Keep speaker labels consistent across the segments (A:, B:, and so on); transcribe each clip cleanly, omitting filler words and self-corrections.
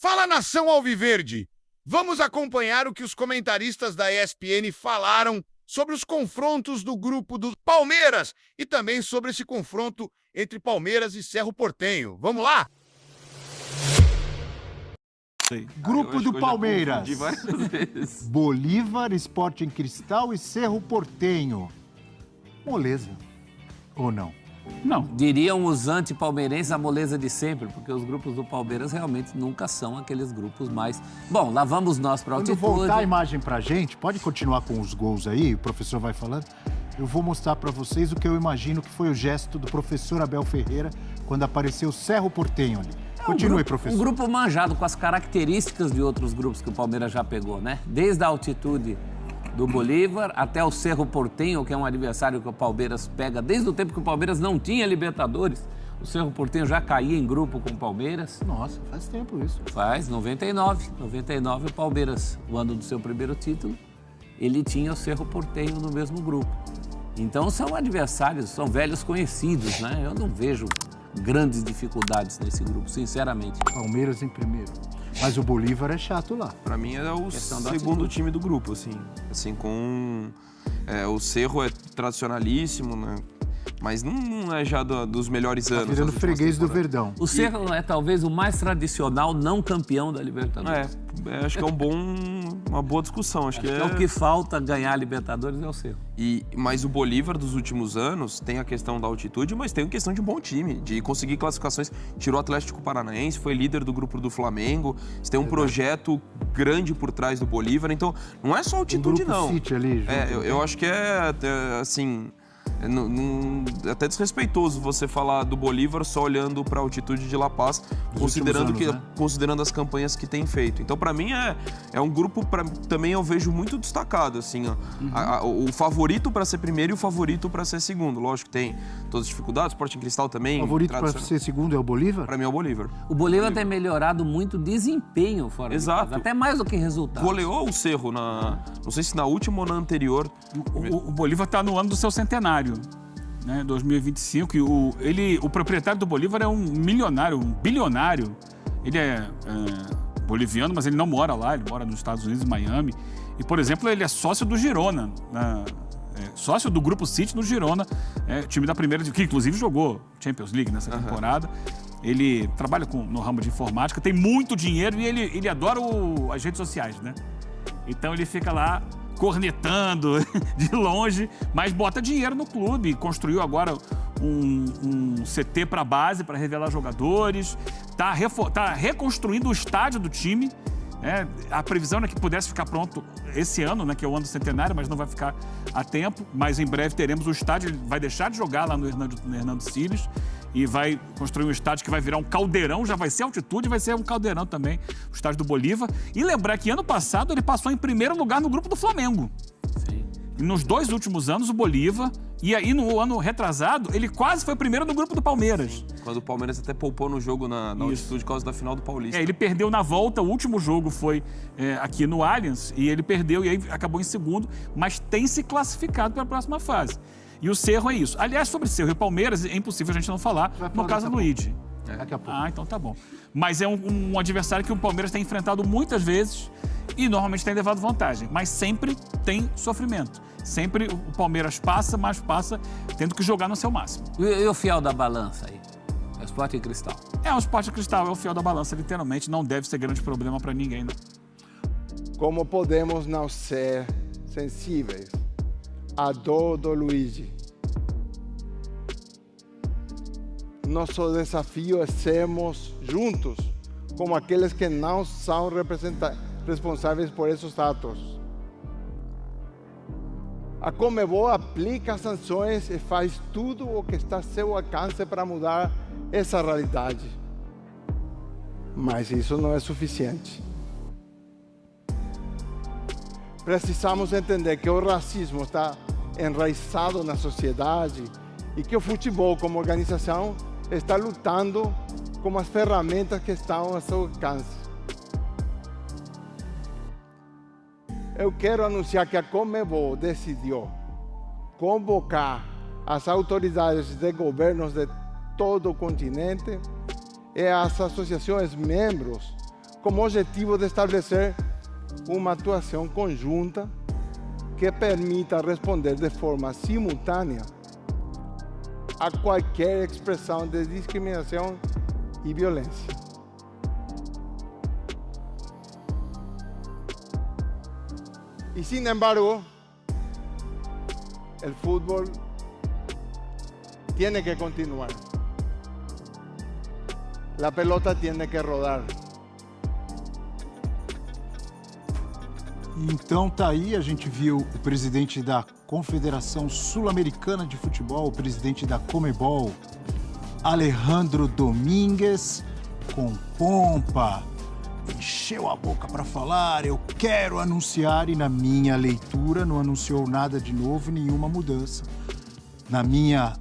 A: Fala, nação alviverde! Vamos acompanhar o que os comentaristas da ESPN falaram sobre os confrontos do grupo do Palmeiras e também sobre esse confronto entre Palmeiras e Cerro Porteño. Vamos lá?
B: Grupo do Palmeiras, Bolívar, Sporting Cristal e Cerro Porteño. Moleza, ou não?
C: Não.
D: Diriam os anti-palmeirenses a moleza de sempre, porque os grupos do Palmeiras realmente nunca são aqueles grupos mais... Bom, lá vamos nós para a altitude.
B: Quando voltar a imagem para a gente, pode continuar com os gols aí, o professor vai falando. Eu vou mostrar para vocês o que eu imagino que foi o gesto do professor Abel Ferreira quando apareceu o Cerro Porteño ali. Continue, professor.
D: Um grupo manjado com as características de outros grupos que o Palmeiras já pegou, né? Desde a altitude do Bolívar até o Cerro Porteño, que é um adversário que o Palmeiras pega desde o tempo que o Palmeiras não tinha Libertadores. O Cerro Porteño já caía em grupo com o Palmeiras.
B: Nossa, faz tempo isso.
D: Faz, 99. 99 o Palmeiras, o ano do seu primeiro título, ele tinha o Cerro Porteño no mesmo grupo. Então são adversários, são velhos conhecidos, né? Eu não vejo grandes dificuldades nesse grupo, sinceramente.
B: Palmeiras em primeiro. Mas o Bolívar é chato lá.
E: Pra mim é o segundo time do grupo, assim com... o Cerro é tradicionalíssimo, né? Mas não é já dos melhores anos.
B: Tá virando freguês do Verdão.
D: O Cerro é talvez o mais tradicional não campeão da Libertadores.
E: Acho que é uma boa discussão. Acho que
D: o que falta ganhar a Libertadores é o Cerro.
E: Mas o Bolívar dos últimos anos tem a questão da altitude, mas tem a questão de um bom time, de conseguir classificações. Tirou o Atlético Paranaense, foi líder do grupo do Flamengo. Você tem um projeto grande por trás do Bolívar. Então, não é só altitude, não.
B: City ali,
E: eu acho que assim... até desrespeitoso você falar do Bolívar só olhando para a altitude de La Paz, considerando as campanhas que tem feito. Então, para mim, é um grupo também eu vejo muito destacado, assim, ó. O favorito para ser primeiro e o favorito para ser segundo. Lógico que tem todas as dificuldades, Sporting Cristal também.
B: O favorito para ser segundo é o Bolívar?
E: Para mim é o Bolívar.
D: O Bolívar tem melhorado muito o desempenho fora de casa, até mais do que resultado.
E: Goleou o Cerro, não sei se na última ou na anterior.
C: O Bolívar está no ano do seu centenário. 2025, e o proprietário do Bolívar é um milionário, um bilionário. Ele é boliviano, mas ele não mora lá, ele mora nos Estados Unidos, em Miami. E, por exemplo, ele é sócio do Girona, sócio do Grupo City no Girona, time da primeira, que inclusive jogou Champions League nessa temporada. Ele trabalha no ramo de informática, tem muito dinheiro e ele adora as redes sociais, né? Então ele fica lá cornetando de longe, mas bota dinheiro no clube. Construiu agora um CT para base, para revelar jogadores. Tá reconstruindo o estádio do time. A previsão é que pudesse ficar pronto esse ano, né, que é o ano do centenário, mas não vai ficar a tempo. Mas em breve teremos o estádio. Ele vai deixar de jogar lá no Hernando Siles e vai construir um estádio que vai virar um caldeirão. Já vai ser altitude, vai ser um caldeirão também, o estádio do Bolívar. E lembrar que ano passado ele passou em primeiro lugar no grupo do Flamengo.
D: Sim.
C: E nos 2 últimos anos, o Bolívar, e aí no ano retrasado, ele quase foi primeiro no grupo do Palmeiras.
E: Quando o Palmeiras até poupou no jogo na altitude por causa da final do Paulista.
C: Ele perdeu na volta, o último jogo foi aqui no Allianz, e ele perdeu e aí acabou em segundo, mas tem se classificado para a próxima fase. E o Cerro é isso. Aliás, sobre Cerro e Palmeiras, é impossível a gente não falar, no caso do Luigi.
B: Daqui a pouco.
C: Então tá bom. Mas é um adversário que o Palmeiras tem enfrentado muitas vezes e normalmente tem levado vantagem, mas sempre tem sofrimento. Sempre o Palmeiras passa, mas passa tendo que jogar no seu máximo.
D: E o fiel da balança aí? É o Sporting Cristal.
C: O Sporting Cristal é o fiel da balança, literalmente. Não deve ser grande problema para ninguém, não.
F: Como podemos não ser sensíveis à dor do Luigi? Nosso desafio é sermos juntos, como aqueles que não são responsáveis por esses atos. A Conmebol aplica sanções e faz tudo o que está a seu alcance para mudar essa realidade. Mas isso não é suficiente. Precisamos entender que o racismo está enraizado na sociedade e que o futebol, como organização, está lutando com as ferramentas que estão a seu alcance. Eu quero anunciar que a Conmebol decidiu convocar as autoridades de governos de todo o continente e as associações membros com o objetivo de estabelecer uma atuação conjunta que permita responder de forma simultânea a qualquer expressão de discriminação e violência. Y sin embargo, el fútbol tiene que continuar. La pelota tiene que rodar.
B: Então tá aí, a gente viu o presidente da Confederação Sul-Americana de Futebol, o presidente da Conmebol, Alejandro Domingues, com pompa, encheu a boca para falar, eu quero anunciar, e na minha leitura não anunciou nada de novo, nenhuma mudança. Na minha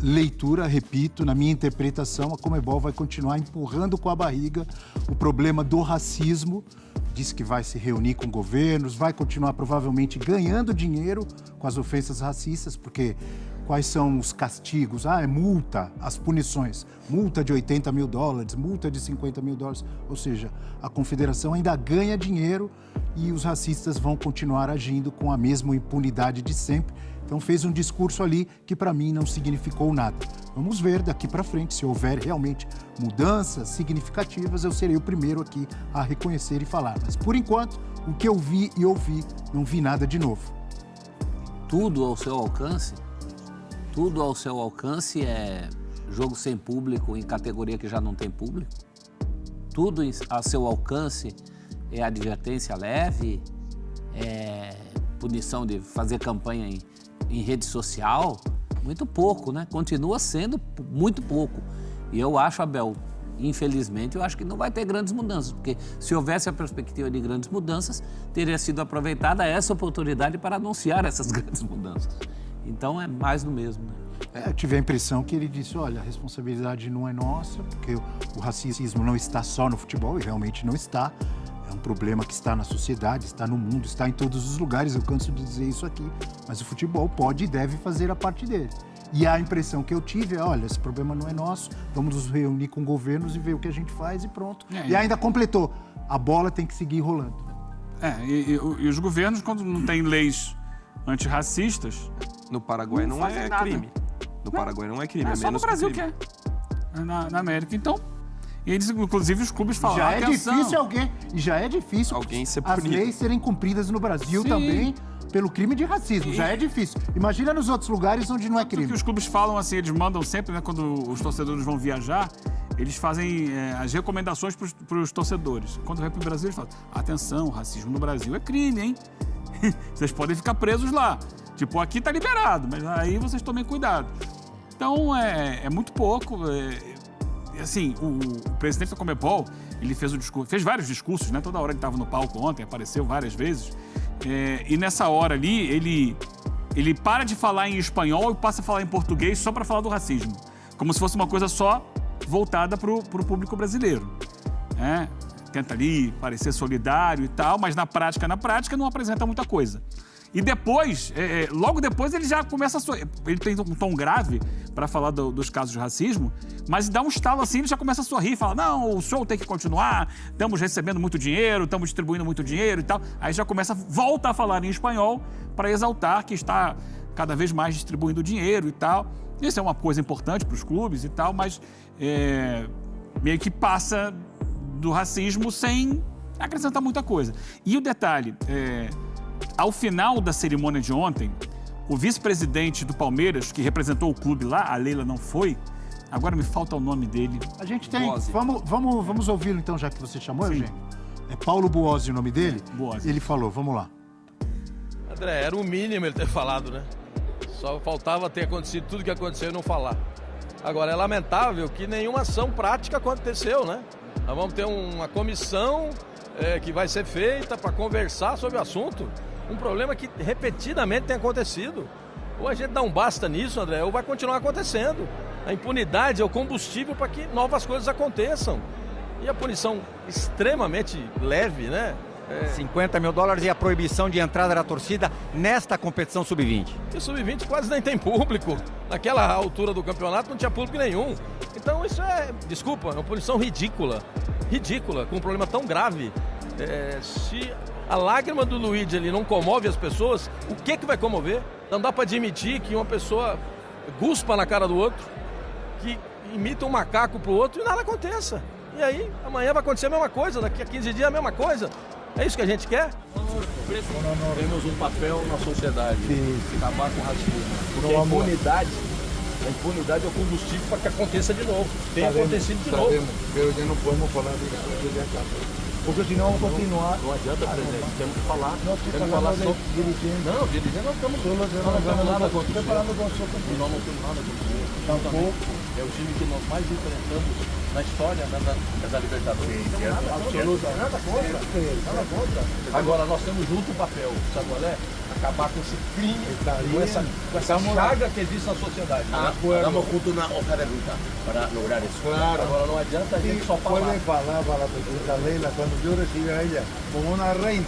B: leitura, repito, na minha interpretação, a Conmebol vai continuar empurrando com a barriga o problema do racismo. Diz que vai se reunir com governos, vai continuar provavelmente ganhando dinheiro com as ofensas racistas, porque quais são os castigos? É multa, as punições. Multa de $80 mil, multa de $50 mil. Ou seja, a confederação ainda ganha dinheiro e os racistas vão continuar agindo com a mesma impunidade de sempre. Então fez um discurso ali que para mim não significou nada. Vamos ver daqui para frente, se houver realmente mudanças significativas, eu serei o primeiro aqui a reconhecer e falar. Mas por enquanto, o que eu vi e ouvi, não vi nada de novo.
D: Tudo ao seu alcance é jogo sem público em categoria que já não tem público. Tudo a seu alcance é advertência leve, é punição de fazer campanha em rede social. Muito pouco, né? Continua sendo muito pouco. E eu acho, Abel, infelizmente, eu acho que não vai ter grandes mudanças, porque se houvesse a perspectiva de grandes mudanças, teria sido aproveitada essa oportunidade para anunciar essas grandes mudanças. Então é mais do mesmo, né?
B: Eu tive a impressão que ele disse, olha, a responsabilidade não é nossa, porque o racismo não está só no futebol, e realmente não está. É um problema que está na sociedade, está no mundo, está em todos os lugares, eu canso de dizer isso aqui, mas o futebol pode e deve fazer a parte dele. E a impressão que eu tive é, olha, esse problema não é nosso, vamos nos reunir com governos e ver o que a gente faz e pronto. E ainda completou, a bola tem que seguir rolando.
C: E os governos, quando não têm leis antirracistas...
E: No Paraguai não é crime. No Paraguai não é crime, é
C: só no Brasil que é. Na América, então... E eles, inclusive, os clubes falam,
B: já é difícil
E: alguém ser
B: as
E: punido.
B: leis serem cumpridas no Brasil
C: Sim.
B: também pelo crime de racismo. Já é difícil. Imagina nos outros lugares onde não é crime.
C: O que os clubes falam, assim, eles mandam sempre, né, quando os torcedores vão viajar, eles fazem as recomendações para os torcedores. Quando vai para o Brasil, eles falam, atenção, racismo no Brasil é crime, hein? Vocês podem ficar presos lá. Tipo, aqui tá liberado, mas aí vocês tomem cuidado. Então, é muito pouco. Assim, o presidente da Conmebol, ele fez vários discursos, né? Toda hora ele estava no palco ontem, apareceu várias vezes. E nessa hora ali, ele para de falar em espanhol e passa a falar em português só para falar do racismo. Como se fosse uma coisa só voltada para o público brasileiro. Tenta ali parecer solidário e tal, mas na prática não apresenta muita coisa. E depois, logo depois, ele já começa a sorrir. Ele tem um tom grave para falar dos casos de racismo, mas dá um estalo assim, ele já começa a sorrir, fala, não, o show tem que continuar, estamos recebendo muito dinheiro, estamos distribuindo muito dinheiro e tal. Aí já volta a falar em espanhol para exaltar que está cada vez mais distribuindo dinheiro e tal. Isso é uma coisa importante para os clubes e tal, mas meio que passa do racismo sem acrescentar muita coisa. E o detalhe, ao final da cerimônia de ontem, o vice-presidente do Palmeiras, que representou o clube lá, a Leila não foi, agora me falta o nome dele.
B: A gente tem... Vamos ouvi-lo então, já que você chamou, Eugênio. É Paulo Buozzi o nome dele?
C: Buozzi.
B: Ele falou, vamos lá.
G: André, era o mínimo ele ter falado, né? Só faltava ter acontecido tudo que aconteceu e não falar. Agora, é lamentável que nenhuma ação prática aconteceu, né? Nós vamos ter uma comissão que vai ser feita para conversar sobre o assunto. Um problema que repetidamente tem acontecido. Ou a gente dá um basta nisso, André, ou vai continuar acontecendo. A impunidade é o combustível para que novas coisas aconteçam. E a punição extremamente leve, né?
H: $50 mil e a proibição de entrada da torcida nesta competição sub-20.
G: E o sub-20 quase nem tem público. Naquela altura do campeonato não tinha público nenhum. Então isso desculpa, é uma punição ridícula. ridícula, com um problema tão grave. Se a lágrima do Luigi ali não comove as pessoas, o que vai comover? Não dá para admitir que uma pessoa guspa na cara do outro, que imita um macaco pro outro e nada aconteça. E aí, amanhã vai acontecer a mesma coisa, daqui a 15 dias a mesma coisa. É isso que a gente quer? Temos um papel na sociedade, acabar com o racismo. Porque a impunidade é o combustível para que aconteça de novo. Tem acontecido de novo.
F: Mas já não podemos falar disso. Porque senão vamos continuar.
G: Não adianta, presidente. Temos que falar.
F: Temos que falar só dirigente.
G: Não, dirigente nós estamos. Nós não temos nada contra você. Nós não temos nada contra você. Tampouco. É o time que nós mais enfrentamos na história da Libertadores. Nada contra. Agora nós temos junto o papel, sabe qual é? Acabar com esse crime, com essa chaga que existe na sociedade.
I: Estamos juntos na hoja de ruta para lograr isso.
F: Claro.
G: Agora não adianta a gente só falar.
F: Puede falar para a presidenta Leila quando eu reciba a ela como uma reina.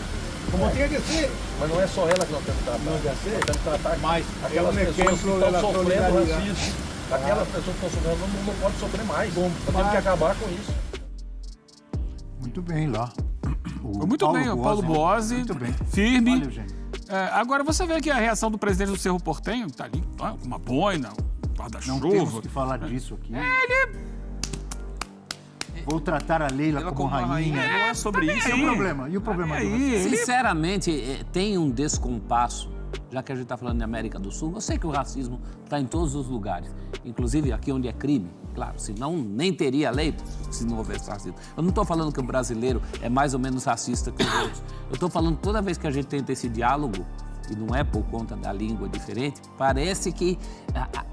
F: Como tinha que ser.
G: Mas não é só ela que nós temos que tratar.
F: Não, já sei.
G: Nós temos que tratar
F: Mas
G: aquelas pessoas que estão sofrendo racismo. Aquelas pessoas que estão sofrendo não podem sofrer mais. Nós temos que acabar com isso.
B: Muito bem lá.
C: Muito bem, o Paulo Boazzi,
B: muito bem.
C: firme.
B: Valeu, gente.
C: Agora, você vê que a reação do presidente do Cerro Porteño tá ali, com uma boina, um
B: Não temos
C: guarda-chuva.
B: que falar disso aqui. Vou tratar a Leila como rainha.
E: Não é sobre isso.
B: E o problema? E o problema do racismo?
D: Sinceramente, tem um descompasso, já que a gente está falando de América do Sul. Eu sei que o racismo está em todos os lugares, inclusive aqui onde é crime. Claro, senão nem teria lei se não houvesse racismo. Eu não estou falando que o brasileiro é mais ou menos racista que os outros. Eu estou falando que toda vez que a gente tenta esse diálogo, e não é por conta da língua diferente, parece que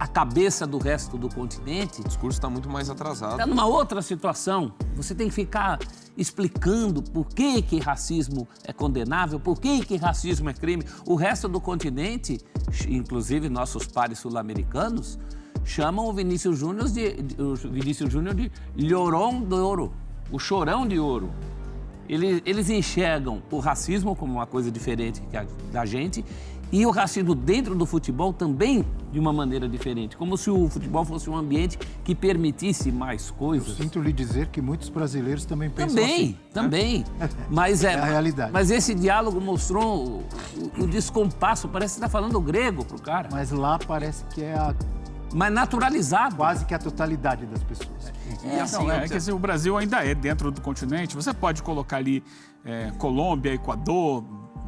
D: a cabeça do resto do continente...
E: O discurso está muito mais atrasado.
D: Está numa outra situação. Você tem que ficar explicando por que racismo é condenável, por que racismo é crime. O resto do continente, inclusive nossos pares sul-americanos, chamam o Vinícius Júnior de Llorón de Ouro, o chorão de ouro. Eles enxergam o racismo como uma coisa diferente da gente e o racismo dentro do futebol também de uma maneira diferente, como se o futebol fosse um ambiente que permitisse mais coisas.
B: Sinto lhe dizer que muitos brasileiros também pensam assim.
D: Também. Mas
B: é a realidade.
D: Mas esse diálogo mostrou o descompasso, parece que está falando grego pro cara.
B: Mas lá parece que é
D: mas naturalizado.
B: Quase que a totalidade das pessoas.
C: Que o Brasil ainda é dentro do continente. Você pode colocar ali Colômbia, Equador,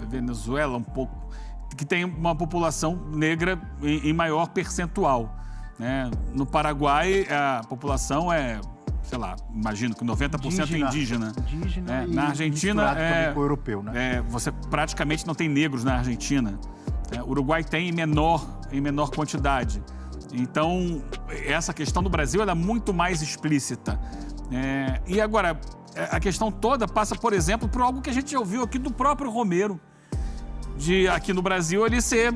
C: Venezuela, um pouco, que tem uma população negra em maior percentual. Né? No Paraguai, a população é, sei lá, imagino que 90% indígena. Na Argentina,
B: com o europeu, né?
C: Você praticamente não tem negros na Argentina. O Uruguai tem em menor quantidade. Então, essa questão do Brasil ela é muito mais explícita. E agora, a questão toda passa, por exemplo, por algo que a gente já ouviu aqui do próprio Romero, de aqui no Brasil ele ser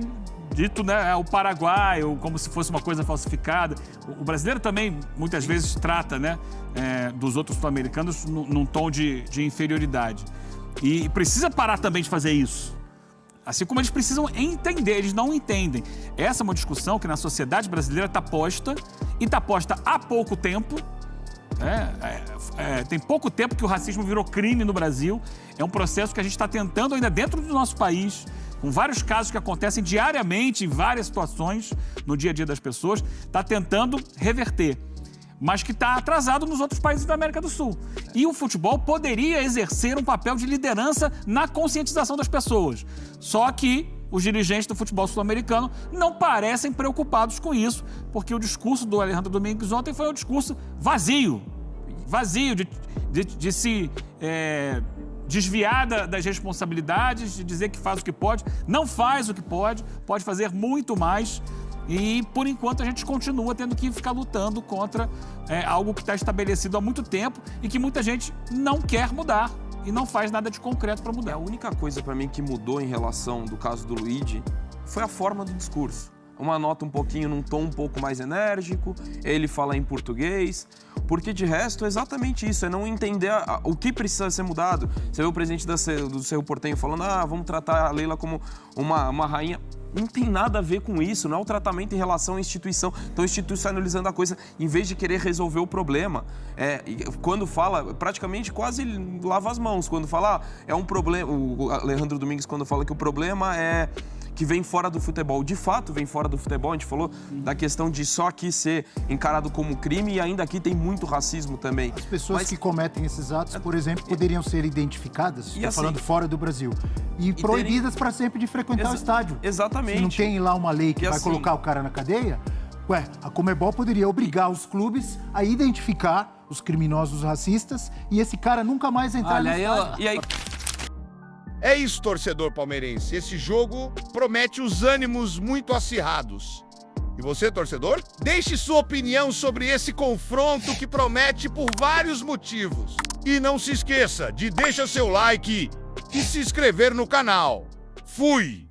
C: dito, né, o Paraguai, ou como se fosse uma coisa falsificada. O brasileiro também, muitas vezes, trata, né, dos outros sul-americanos num tom de inferioridade. E precisa parar também de fazer isso. Assim como eles precisam entender, eles não entendem. Essa é uma discussão que na sociedade brasileira está posta, e está posta há pouco tempo. Tem pouco tempo que o racismo virou crime no Brasil. É um processo que a gente está tentando ainda dentro do nosso país, com vários casos que acontecem diariamente, em várias situações, no dia a dia das pessoas, está tentando reverter. Mas que está atrasado nos outros países da América do Sul. E o futebol poderia exercer um papel de liderança na conscientização das pessoas. Só que os dirigentes do futebol sul-americano não parecem preocupados com isso, porque o discurso do Alejandro Domingues ontem foi um discurso vazio de se desviar das responsabilidades, de dizer que faz o que pode, não faz o que pode fazer muito mais. E, por enquanto, a gente continua tendo que ficar lutando contra algo que está estabelecido há muito tempo e que muita gente não quer mudar e não faz nada de concreto para mudar.
E: A única coisa para mim que mudou em relação do caso do Luigi foi a forma do discurso. Uma nota um pouquinho, num tom um pouco mais enérgico, ele fala em português, porque de resto é exatamente isso, é não entender o que precisa ser mudado. Você vê o presidente do Cerro Porteño falando, vamos tratar a Leila como uma rainha. Não tem nada a ver com isso, não é o tratamento em relação à instituição. Estão institucionalizando a coisa em vez de querer resolver o problema. Quando fala, praticamente quase lava as mãos. Quando fala, é um problema. O Alejandro Domingues, quando fala que o problema é que vem fora do futebol. De fato, vem fora do futebol. A gente falou da questão de só aqui ser encarado como crime e ainda aqui tem muito racismo também.
B: As pessoas que cometem esses atos, por exemplo, poderiam ser identificadas, estou
E: assim,
B: falando fora do Brasil, e proibidas para sempre de frequentar o estádio.
E: Exatamente.
B: Se não tem lá uma lei que vai
E: assim,
B: colocar o cara na cadeia, a Conmebol poderia obrigar os clubes a identificar os criminosos racistas e esse cara nunca mais entrar no estádio.
E: E aí...
A: É isso, torcedor palmeirense. Esse jogo promete os ânimos muito acirrados. E você, torcedor? Deixe sua opinião sobre esse confronto que promete por vários motivos. E não se esqueça de deixar seu like e se inscrever no canal. Fui!